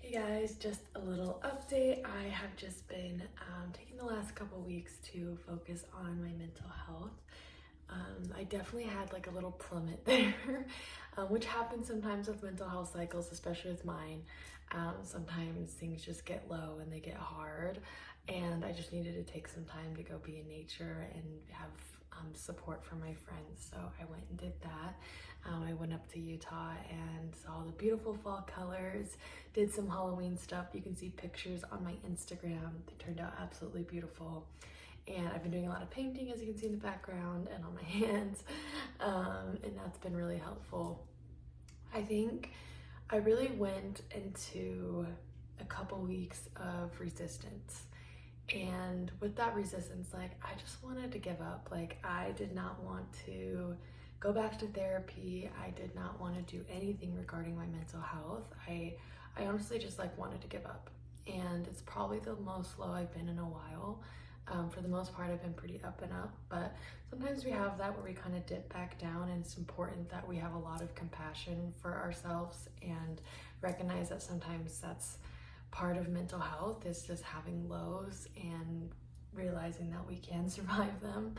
Hey guys, just a little update. I have just been taking the last couple weeks to focus on my mental health. I definitely had like a little plummet there, which happens sometimes with mental health cycles, especially with mine. Sometimes things just get low and they get hard, and I just needed to take some time to go be in nature and have support from my friends. So I went and did that. I went up to Utah and saw the beautiful fall colors, did some Halloween stuff. You can see pictures on my Instagram. They turned out absolutely beautiful. And I've been doing a lot of painting, as you can see in the background, and on my hands, and that's been really helpful. I think I really went into a couple weeks of resistance. And with that resistance, like, I just wanted to give up. Like, I did not want to go back to therapy. I did not want to do anything regarding my mental health. I honestly just like wanted to give up. And it's probably the most low I've been in a while. For the most part, I've been pretty up and up, but sometimes we have that where we kind of dip back down, and it's important that we have a lot of compassion for ourselves and recognize that sometimes that's part of mental health, is just having lows and realizing that we can survive them.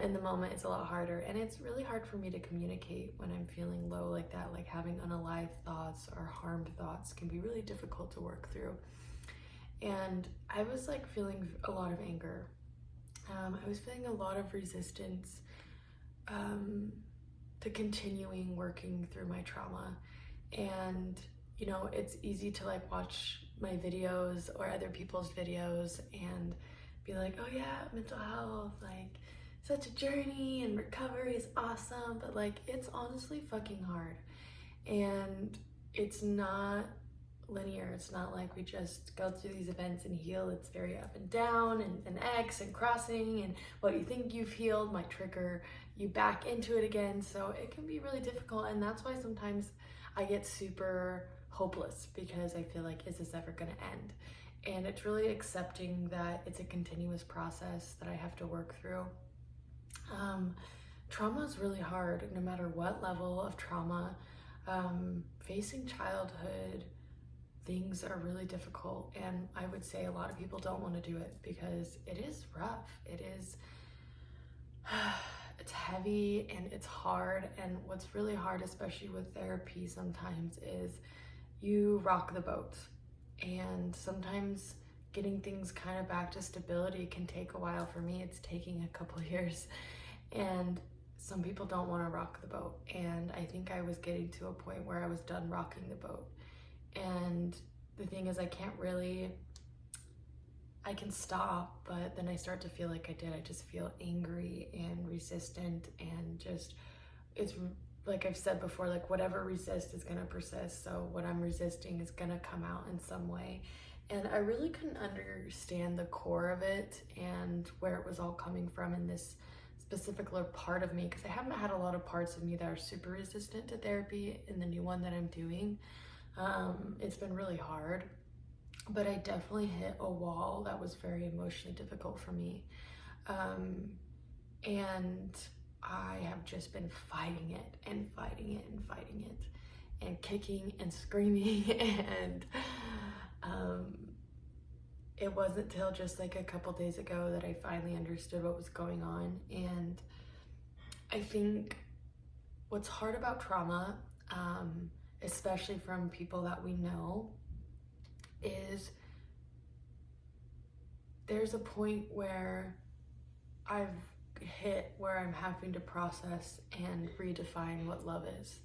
In the moment, it's a lot harder, and it's really hard for me to communicate when I'm feeling low like that. Like, having unalive thoughts or harmed thoughts can be really difficult to work through. And I was like feeling a lot of anger. I was feeling a lot of resistance to continuing working through my trauma. And you know, it's easy to like watch my videos or other people's videos and be like, oh yeah, mental health, like such a journey, and recovery is awesome, but like it's honestly fucking hard. And it's not linear. It's not like we just go through these events and heal. It's very up and down, and X and crossing, and what you think you've healed might trigger you back into it again. So it can be really difficult, and that's why sometimes I get super hopeless, because I feel like, is this ever going to end? And it's really accepting that it's a continuous process that I have to work through. Trauma is really hard, no matter what level of trauma. Facing childhood things are really difficult, and I would say a lot of people don't want to do it because it is rough. It is it's heavy and it's hard. And what's really hard, especially with therapy sometimes, is you rock the boat, and sometimes getting things kind of back to stability can take a while. For me, it's taking a couple years, and some people don't want to rock the boat, and I think I was getting to a point where I was done rocking the boat. And the thing is, I can stop, but then I start to feel like I just feel angry and resistant, and just, it's like I've said before, like whatever resists is gonna persist. So what I'm resisting is gonna come out in some way. And I really couldn't understand the core of it and where it was all coming from in this specific part of me, because I haven't had a lot of parts of me that are super resistant to therapy in the new one that I'm doing. It's been really hard, but I definitely hit a wall that was very emotionally difficult for me. And I have just been fighting it and fighting it and fighting it and kicking and screaming. And it wasn't till just like a couple days ago that I finally understood what was going on. And I think what's hard about trauma, especially from people that we know, is there's a point where I've hit where I'm having to process and redefine what love is.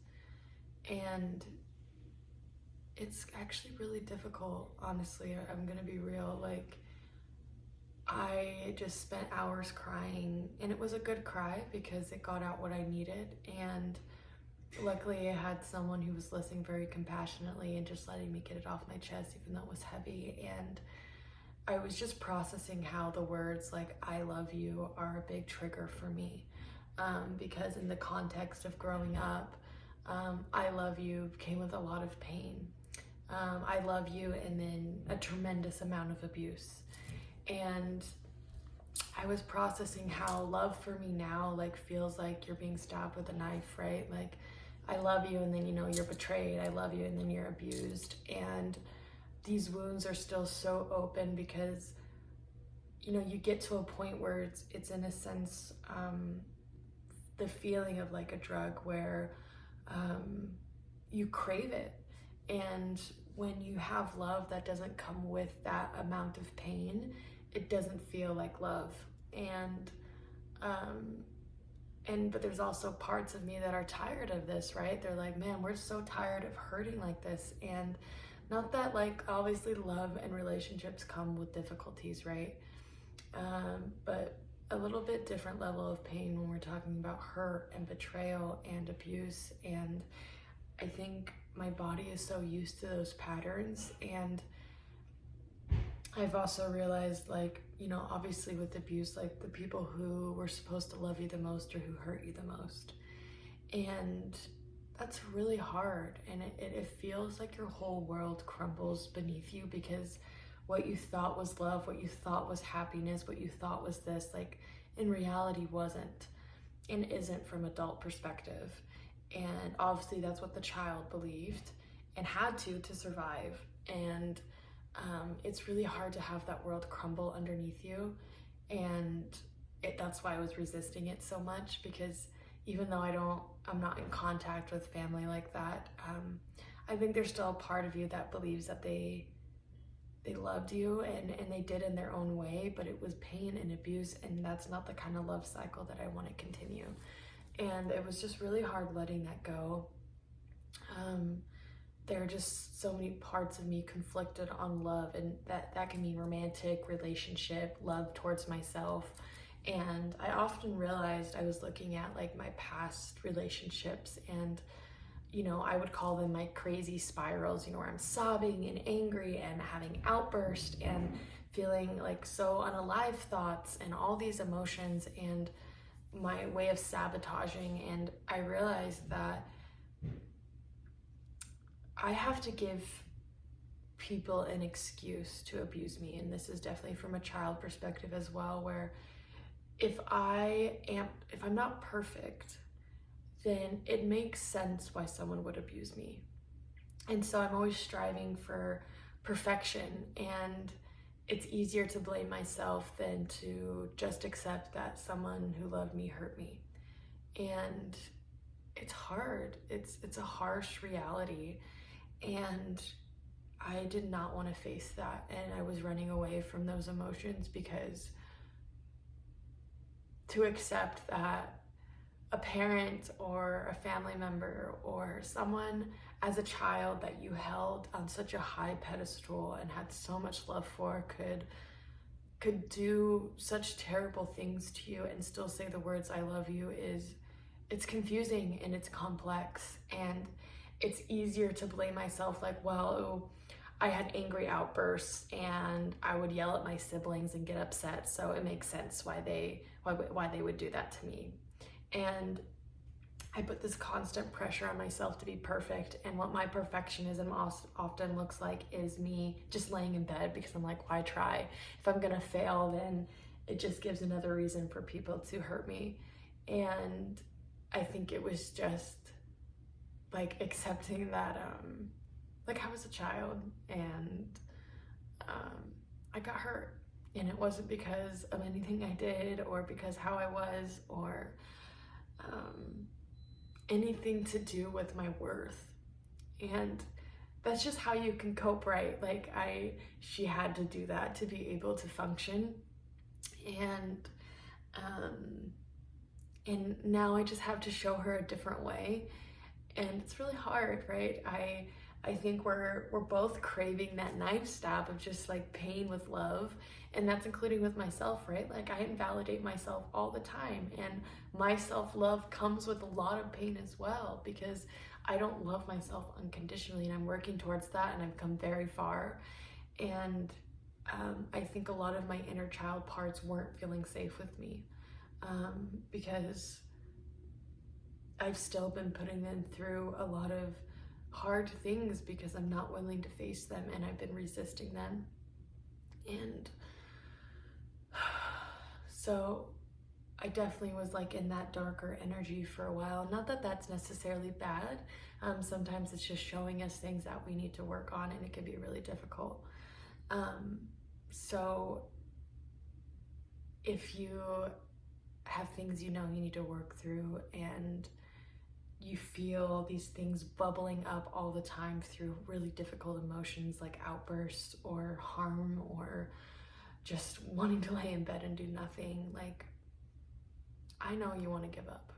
And it's actually really difficult, honestly. I'm gonna be real. Like, I just spent hours crying, and it was a good cry because it got out what I needed. And luckily I had someone who was listening very compassionately and just letting me get it off my chest, even though it was heavy. And I was just processing how the words like "I love you" are a big trigger for me, because in the context of growing up, "I love you" came with a lot of pain. "I love you" and then a tremendous amount of abuse. And I was processing how love for me now like feels like you're being stabbed with a knife, right? Like, I love you, and then, you know, you're betrayed. I love you, and then you're abused. And these wounds are still so open because, you know, you get to a point where it's in a sense, the feeling of like a drug where you crave it. And when you have love that doesn't come with that amount of pain, it doesn't feel like love. But there's also parts of me that are tired of this, right? They're like, man, we're so tired of hurting like this. And not that, like, obviously love and relationships come with difficulties, right? But a little bit different level of pain when we're talking about hurt and betrayal and abuse. And I think my body is so used to those patterns. And I've also realized, like, you know, obviously with abuse, like the people who were supposed to love you the most are who hurt you the most. And that's really hard. And it feels like your whole world crumbles beneath you because what you thought was love, what you thought was happiness, what you thought was this, like in reality wasn't and isn't from adult perspective. And obviously that's what the child believed and had to survive. And it's really hard to have that world crumble underneath you. And that's why I was resisting it so much, because even though I'm not in contact with family like that, I think there's still a part of you that believes that they loved you and they did in their own way, but it was pain and abuse, and that's not the kind of love cycle that I want to continue. And it was just really hard letting that go. There are just so many parts of me conflicted on love, and that can mean romantic, relationship, love towards myself. And I often realized I was looking at like my past relationships, and you know, I would call them my crazy spirals, you know, where I'm sobbing and angry and having outbursts and feeling like so unalive thoughts and all these emotions and my way of sabotaging. And I realized that I have to give people an excuse to abuse me. And this is definitely from a child perspective as well, where if I'm not perfect, then it makes sense why someone would abuse me. And so I'm always striving for perfection, and it's easier to blame myself than to just accept that someone who loved me hurt me. And it's hard. It's a harsh reality. And I did not want to face that. And I was running away from those emotions, because to accept that a parent or a family member or someone as a child that you held on such a high pedestal and had so much love for could do such terrible things to you and still say the words I love you it's confusing and it's complex. And it's easier to blame myself, like, well, I had angry outbursts and I would yell at my siblings and get upset, so it makes sense why they would do that to me. And I put this constant pressure on myself to be perfect, and what my perfectionism often looks like is me just laying in bed, because I'm like, why try? If I'm gonna fail, then it just gives another reason for people to hurt me. And I think it was just like accepting that like I was a child and I got hurt, and it wasn't because of anything I did or because how I was or anything to do with my worth. And that's just how you can cope, right? Like she had to do that to be able to function. And now I just have to show her a different way. And it's really hard, right? I think we're both craving that knife stab of just like pain with love, and that's including with myself, right? Like I invalidate myself all the time, and my self-love comes with a lot of pain as well, because I don't love myself unconditionally, and I'm working towards that, and I've come very far. And I think a lot of my inner child parts weren't feeling safe with me, because I've still been putting them through a lot of hard things because I'm not willing to face them, and I've been resisting them. And so I definitely was like in that darker energy for a while. Not that that's necessarily bad. Sometimes it's just showing us things that we need to work on, and it can be really difficult. Um, so if you have things you know you need to work through, and you feel these things bubbling up all the time through really difficult emotions like outbursts or harm or just wanting to lay in bed and do nothing, like, I know you want to give up.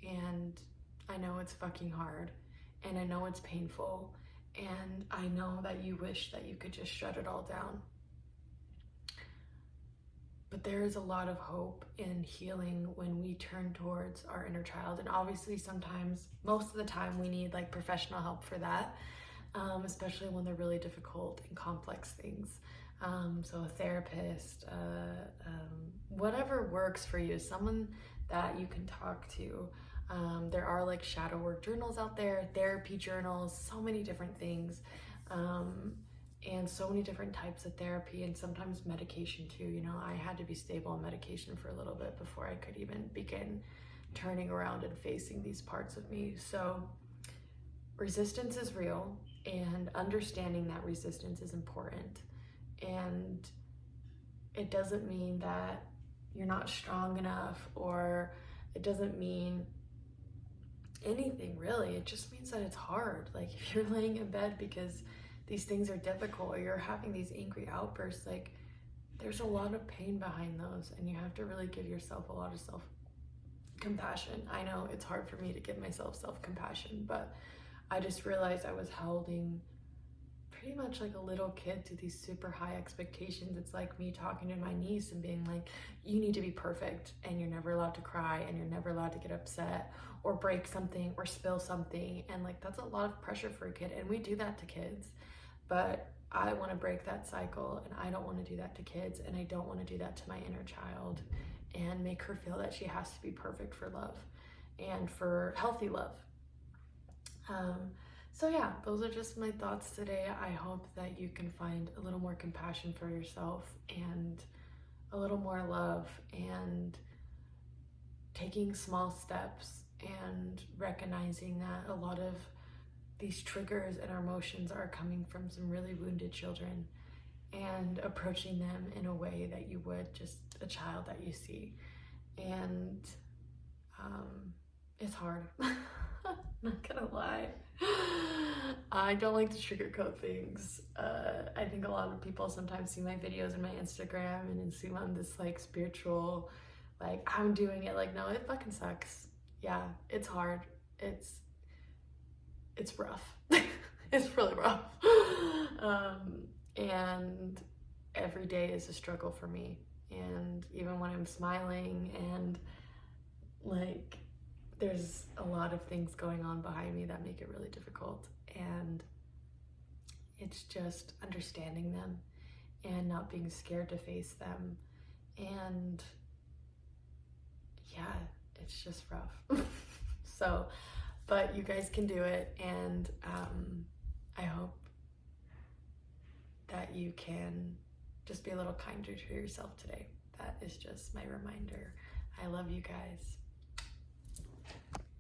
And I know it's fucking hard. And I know it's painful. And I know that you wish that you could just shut it all down. But there is a lot of hope in healing when we turn towards our inner child. And obviously sometimes, most of the time, we need like professional help for that, especially when they're really difficult and complex things. So a therapist, whatever works for you, someone that you can talk to. There are like shadow work journals out there, therapy journals, so many different things. And so many different types of therapy, and sometimes medication too. You know, I had to be stable on medication for a little bit before I could even begin turning around and facing these parts of me. So resistance is real, and understanding that resistance is important. And it doesn't mean that you're not strong enough, or it doesn't mean anything really. It just means that it's hard. Like if you're laying in bed because these things are difficult, or you're having these angry outbursts, like there's a lot of pain behind those, and you have to really give yourself a lot of self-compassion. I know it's hard for me to give myself self-compassion, but I just realized I was holding pretty much like a little kid to these super high expectations. It's like me talking to my niece and being like, you need to be perfect, and you're never allowed to cry, and you're never allowed to get upset or break something or spill something. And like, that's a lot of pressure for a kid, and we do that to kids. But I want to break that cycle, and I don't want to do that to kids, and I don't want to do that to my inner child and make her feel that she has to be perfect for love and for healthy love. So yeah, those are just my thoughts today. I hope that you can find a little more compassion for yourself, and a little more love, and taking small steps, and recognizing that a lot of these triggers and our emotions are coming from some really wounded children, and approaching them in a way that you would just a child that you see. And it's hard. Not gonna lie. I don't like to sugarcoat things. I think a lot of people sometimes see my videos in my Instagram and assume I'm this like spiritual, like I'm doing it. Like, no, it fucking sucks. Yeah, it's hard. It's rough. It's really rough. And every day is a struggle for me. And even when I'm smiling, and like there's a lot of things going on behind me that make it really difficult. And it's just understanding them and not being scared to face them. And yeah, it's just rough. So, but you guys can do it, and I hope that you can just be a little kinder to yourself today. That is just my reminder. I love you guys.